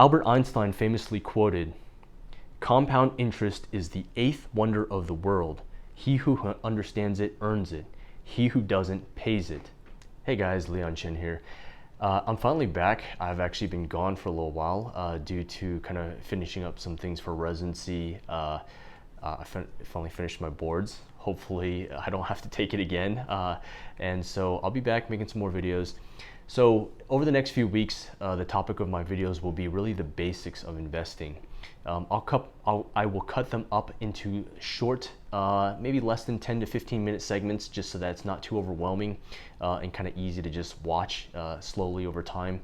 Albert Einstein famously quoted, "Compound interest is the eighth wonder of the world. He who understands it earns it. He who doesn't pays it." Hey guys, Leon Chin here. I'm finally back. I've actually been gone for a little while due to kind of finishing up some things for residency. I finally finished my boards. Hopefully I don't have to take it again. And so I'll be back making some more videos. So over the next few weeks, the topic of my videos will be really the basics of investing. I will cut them up into short, maybe less than 10 to 15 minute segments, just so that it's not too overwhelming and kind of easy to just watch slowly over time.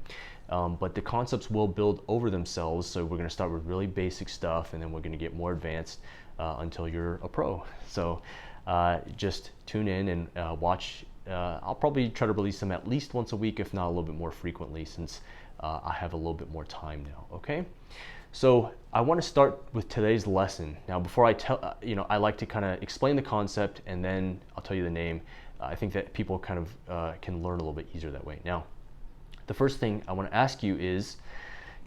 But the concepts will build over themselves. So we're going to start with really basic stuff, and then we're going to get more advanced until you're a pro. So just tune in and watch. I'll probably try to release them at least once a week, if not a little bit more frequently, since I have a little bit more time now. Okay. So I want to start with today's lesson. Now, before I tell, I like to kind of explain the concept, and then I'll tell you the name. I think that people kind of can learn a little bit easier that way. Now, the first thing I want to ask you is,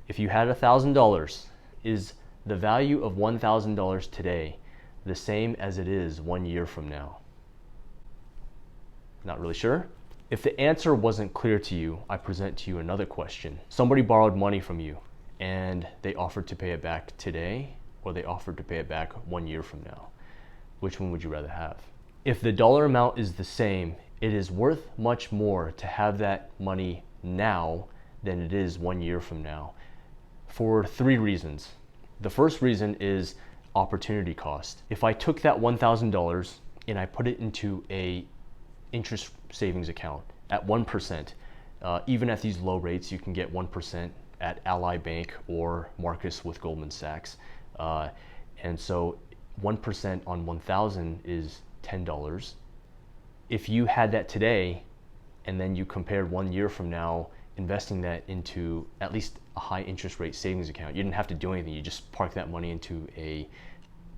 if you had $1,000, is the value of $1,000 today the same as it is 1 year from now? Not really sure? If the answer wasn't clear to you, I present to you another question. Somebody borrowed money from you and they offered to pay it back today, or they offered to pay it back 1 year from now. Which one would you rather have? If the dollar amount is the same, it is worth much more to have that money now than it is 1 year from now, for three reasons. The first reason is opportunity cost. If I took that $1,000 and I put it into a interest savings account at 1%, even at these low rates, you can get 1% at Ally Bank or Marcus with Goldman Sachs. And so 1% on 1,000 is $10. If you had that today, and then you compared 1 year from now, investing that into at least a high interest rate savings account, you didn't have to do anything. You just park that money into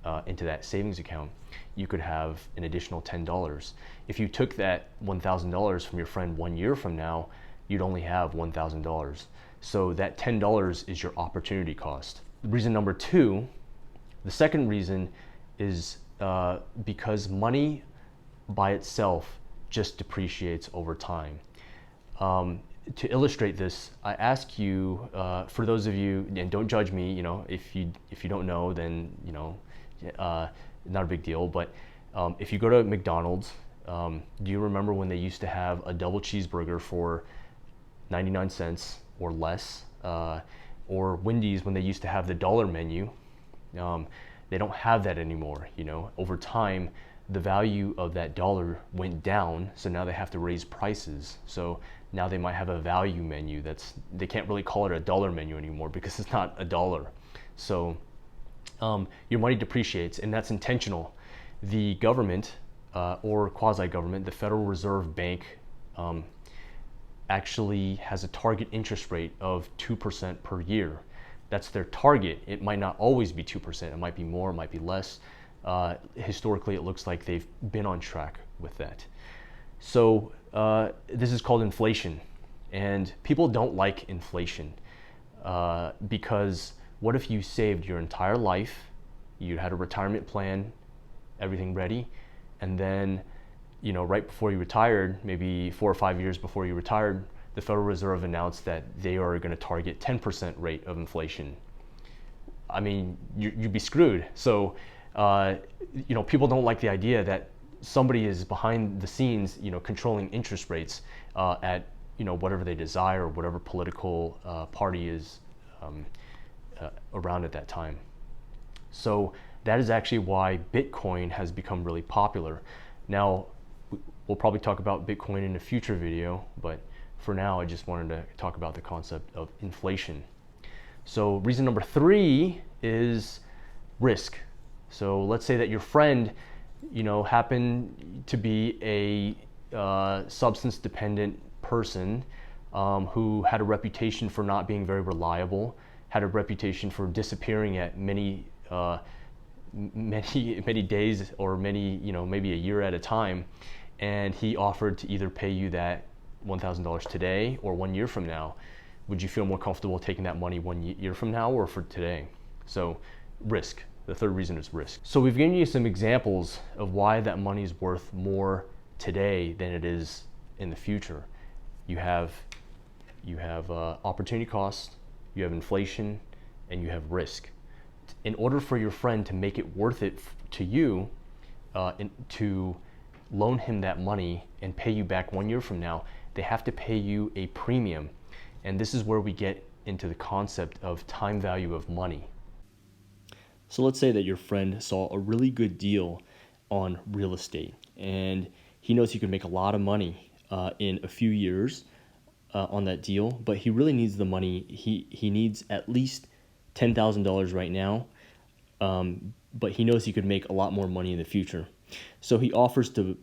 that savings account, you could have an additional $10. If you took that $1,000 from your friend 1 year from now, you'd only have $1,000. So that $10 is your opportunity cost. Reason number two, the second reason is because money by itself just depreciates over time. To illustrate this, I ask you, for those of you, and don't judge me, if you don't know, then not a big deal. But if you go to McDonald's, do you remember when they used to have a double cheeseburger for 99 cents or less? Or Wendy's, when they used to have the dollar menu? They don't have that anymore. Over time, the value of that dollar went down, so now they have to raise prices. So now they might have a value menu they can't really call it a dollar menu anymore because it's not a dollar. So your money depreciates, and that's intentional. The government or quasi-government, the Federal Reserve Bank, actually has a target interest rate of 2% per year. That's their target. It might not always be 2%. It might be more, it might be less. Historically, it looks like they've been on track with that. So this is called inflation, and people don't like inflation because what if you saved your entire life, you had a retirement plan, everything ready, and then right before you retired, maybe 4 or 5 years before you retired, the Federal Reserve announced that they are going to target 10% rate of inflation. I mean, you'd be screwed. So people don't like the idea that somebody is behind the scenes, controlling interest rates at whatever they desire, or whatever political party is around at that time. So that is actually why Bitcoin has become really popular. Now, we'll probably talk about Bitcoin in a future video, but for now, I just wanted to talk about the concept of inflation. So reason number three is risk. So let's say that your friend, happened to be a substance dependent person who had a reputation for not being very reliable, had a reputation for disappearing at many days, or maybe a year at a time, and he offered to either pay you that $1,000 today or 1 year from now. would you feel more comfortable taking that money 1 year from now or for today? So risk. The third reason is risk. So we've given you some examples of why that money is worth more today than it is in the future. You have opportunity cost, you have inflation, and you have risk. In order for your friend to make it worth it to you, to loan him that money and pay you back 1 year from now, they have to pay you a premium. And this is where we get into the concept of time value of money. So let's say that your friend saw a really good deal on real estate, and he knows he could make a lot of money in a few years on that deal, but he really needs the money. He needs at least $10,000 right now, but he knows he could make a lot more money in the future. So he offers to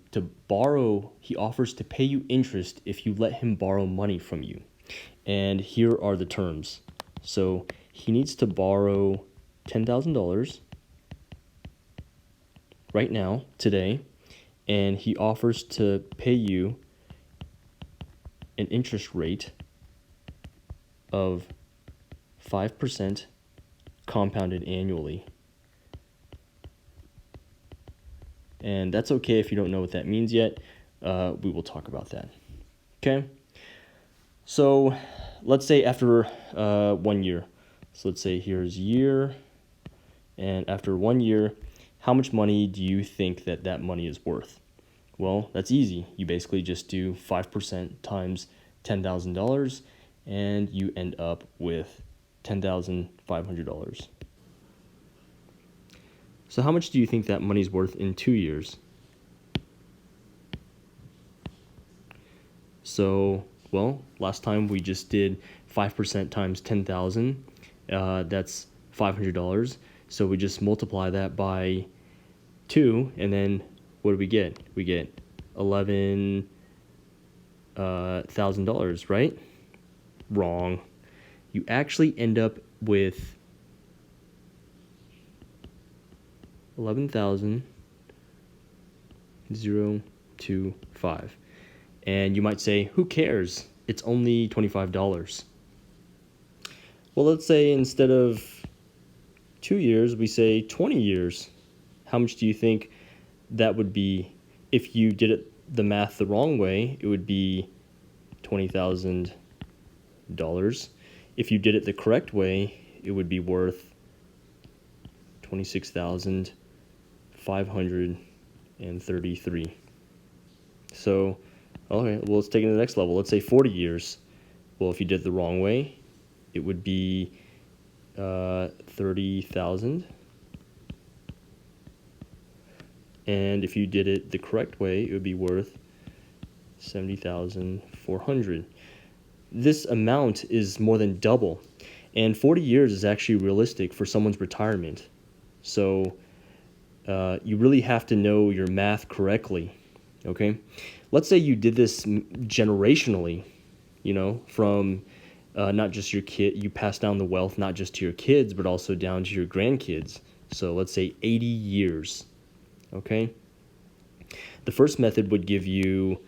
pay you interest if you let him borrow money from you. And here are the terms. So he needs to borrow $10,000 right now, today, and he offers to pay you an interest rate of 5% compounded annually. And that's okay if you don't know what that means yet. We will talk about that. Okay? So let's say after 1 year. So let's say here's year. And after 1 year, how much money do you think that money is worth? Well, that's easy. You basically just do 5% times $10,000, and you end up with $10,500. So how much do you think that money's worth in 2 years? So, well, last time we just did 5% times 10,000. That's $500. So we just multiply that by 2, and then what do we get? We get $11,000, right? Wrong. You actually end up with $11,025. And you might say, who cares? It's only $25. Well, let's say instead of 2 years, we say 20 years. How much do you think that would be? If you did the math the wrong way, it would be $20,000. If you did it the correct way, it would be worth $26,533. So, okay, well, let's take it to the next level. Let's say 40 years. Well, if you did it the wrong way, it would be 30,000. And if you did it the correct way, it would be worth 70,400. This amount is more than double, and 40 years is actually realistic for someone's retirement. So you really have to know your math correctly, okay? Let's say you did this generationally, from not just your kid, you pass down the wealth not just to your kids, but also down to your grandkids. So let's say 80 years, okay? The first method would give you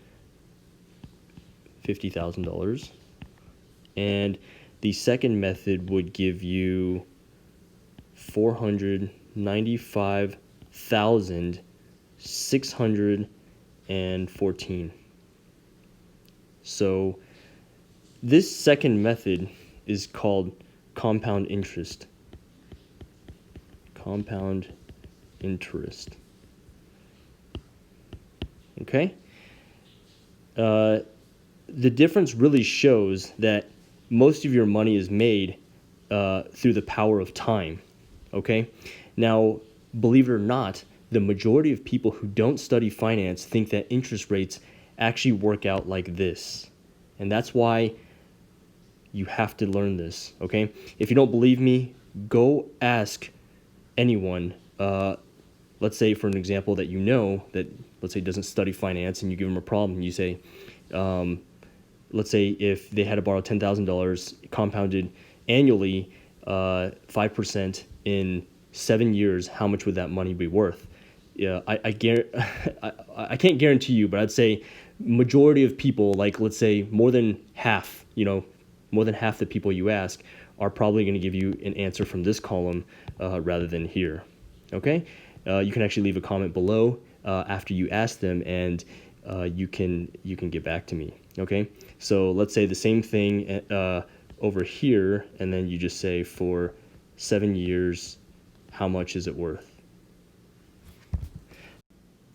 $50,000, and the second method would give you $495,614. So this second method is called compound interest. Compound interest. Okay? The difference really shows that most of your money is made through the power of time. Okay? Now, believe it or not, the majority of people who don't study finance think that interest rates actually work out like this. And that's why you have to learn this, okay? If you don't believe me, go ask anyone. Let's say, for an example, that that, let's say, doesn't study finance, and you give them a problem. You say, let's say if they had to borrow $10,000 compounded annually, 5% in 7 years, how much would that money be worth? Yeah, I can't guarantee you, but I'd say majority of people, like let's say more than half, more than half the people you ask are probably going to give you an answer from this column rather than here. Okay? You can actually leave a comment below after you ask them, and you can get back to me. Okay? So let's say the same thing over here, and then you just say, for 7 years, how much is it worth?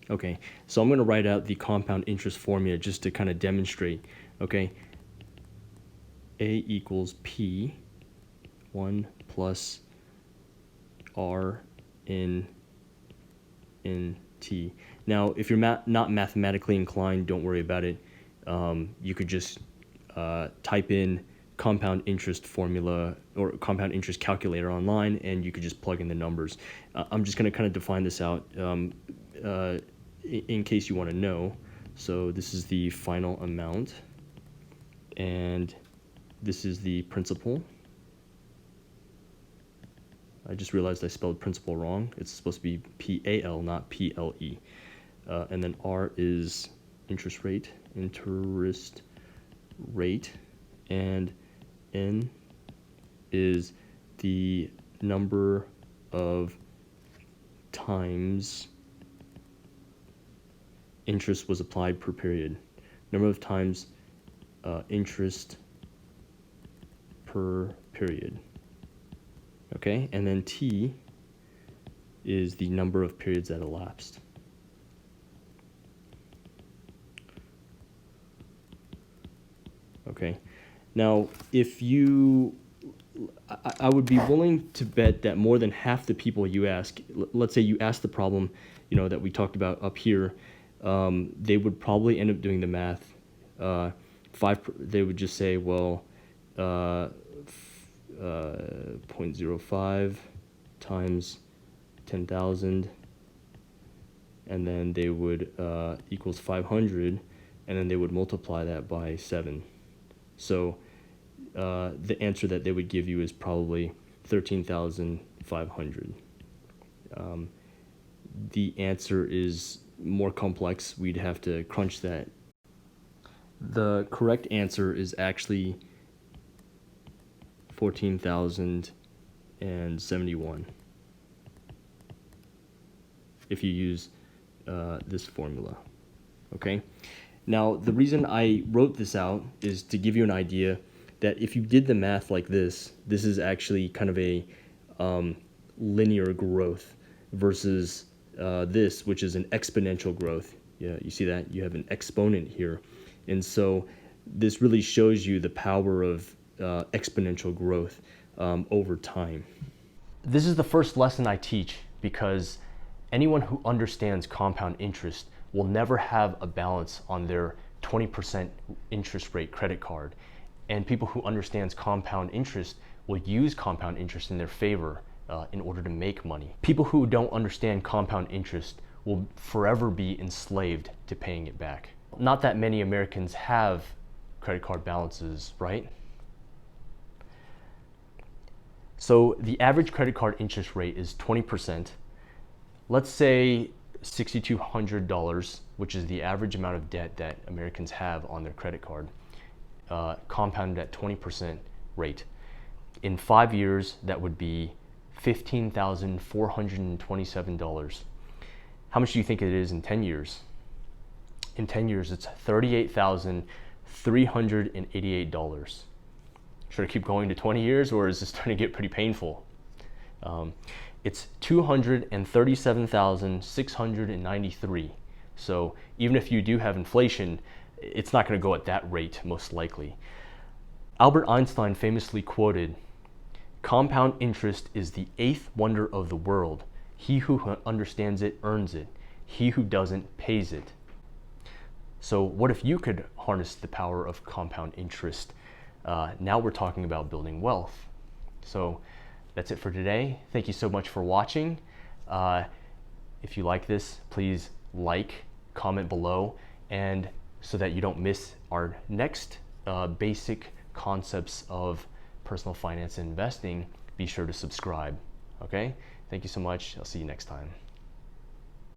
Okay, so I'm going to write out the compound interest formula just to kind of demonstrate. Okay, A equals P 1 plus R in T. Now, if you're not mathematically inclined, don't worry about it. You could just type in compound interest formula or compound interest calculator online, and you could just plug in the numbers. I'm just going to kind of define this out in case you want to know. So this is the final amount, and this is the principal. I just realized I spelled principal wrong. It's supposed to be P-A-L, not P-L-E. And then R is interest rate, and N is the number of times interest was applied per period. Number of times interest per period. Okay, and then T is the number of periods that elapsed. Okay, now if you, I would be willing to bet that more than half the people you ask, let's say you ask the problem, that we talked about up here, they would probably end up doing the math. They would just say, well, 0.05 times 10,000, and then they would equals 500, and then they would multiply that by 7. So the answer that they would give you is probably 13,500. The answer is more complex. We'd have to crunch that. The correct answer is actually 14,071 if you use this formula. Okay, now the reason I wrote this out is to give you an idea that if you did the math like this is actually kind of a linear growth versus this, which is an exponential growth. Yeah, you see that? You have an exponent here. And so this really shows you the power of exponential growth over time. This is the first lesson I teach because anyone who understands compound interest will never have a balance on their 20% interest rate credit card. And people who understands compound interest will use compound interest in their favor in order to make money. People who don't understand compound interest will forever be enslaved to paying it back. Not that many Americans have credit card balances, right? So the average credit card interest rate is 20%. Let's say $6,200, which is the average amount of debt that Americans have on their credit card, compounded at 20% rate. In 5 years, that would be $15,427. How much do you think it is in 10 years? In 10 years, it's $38,388. Should I keep going to 20 years, or is this starting to get pretty painful? It's $237,693. So even if you do have inflation, it's not going to go at that rate, most likely. Albert Einstein famously quoted, "Compound interest is the 8th wonder of the world. He who understands it earns it. He who doesn't pays it." So what if you could harness the power of compound interest? Now we're talking about building wealth. So that's it for today. Thank you so much for watching. If you like this, please like, comment below, and so that you don't miss our next basic concepts of personal finance and investing, be sure to subscribe. Okay? Thank you so much. I'll see you next time.